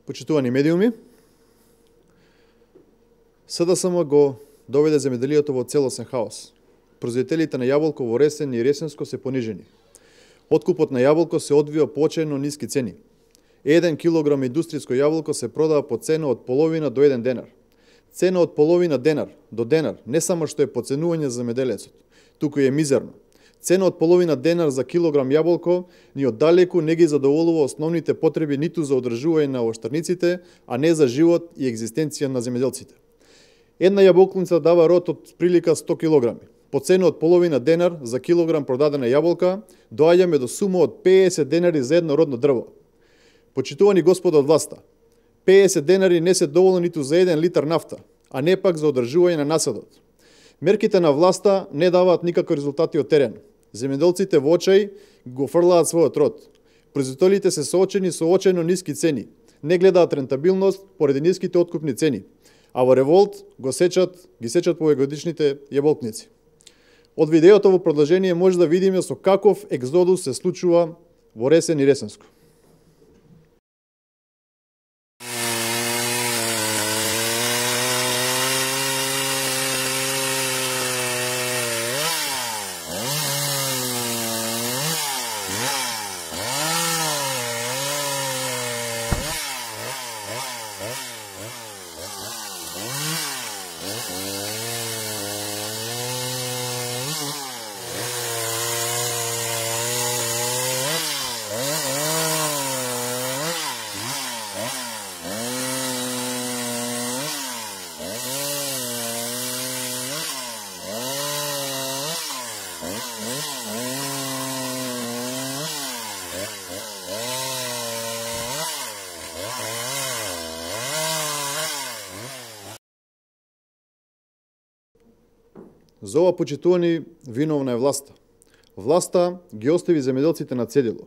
Почитувани медиуми, СДСМ го доведе земјоделието во целосен хаос. Производителите на јаболко во Ресен и Ресенско се понижени. Откупот на јаболко се одвива по очајно ниски цени. 1 килограм индустријско јаболко се продава по цена од половина до 1 денар. Цена од половина денар до денар не само што е поценување за земјоделецот, туку е мизерно. Цена од половина денар за килограм јаболко ни оддалеку не ги задоволува основните потреби ниту за одржување на оштарниците, а не за живот и екзистенција на земјоделците. Една јаболкница дава род од прилика 100 килограми. По цена од половина денар за килограм продадена јаболка, доаѓаме до сума од 50 денари за едно родно дрво. Почитувани господа од власта, 50 денари не се доволно ниту за 1 литар нафта, а не пак за одржување на насадот. Мерките на власта не даваат никакви резултати од терен. Земјоделците во очај го фрлаат својот род. Производителите се соочени со очајно ниски цени, не гледаат рентабилност поради ниските откупни цени, а во револт ги сечат повегодишните јаболкници. Од видеото во продолжение може да видиме со каков екзодус се случува во Ресен и Ресенско. За ова, почитувани, виновна е власта. Власта ги остави земјоделците на цедило.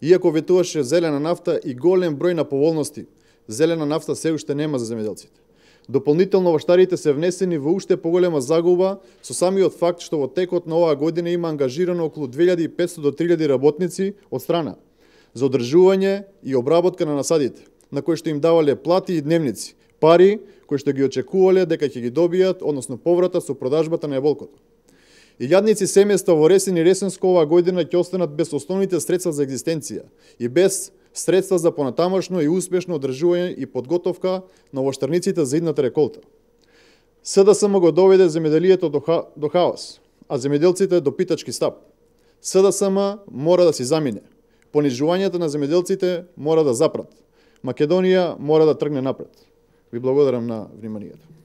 Иако ветуваше зелена нафта и голем број на поволности, зелена нафта се уште нема за земјоделците. Дополнително воштарите се внесени во уште поголема загуба со самиот факт што во текот на оваа година има ангажирано околу 2500 до 3000 работници од страна за одржување и обработка на насадите, на кои што им давале плати и дневници, пари кои што ги очекувале дека ќе ги добијат, односно поврата со продажбата на јаболкото. Илјадници семејства во Ресен и Ресенско оваа година ќе останат без основните средства за екзистенција и без средства за понатамошно и успешно одржување и подготовка на воштарниците за идната реколта. СДСМ го доведе земјоделието до хаос, а земјоделците до питачки стап. СДСМ мора да си замине. Понижувањето на земјоделците мора да запрат. Македонија мора да тргне напред. Ви благодарам на вниманието.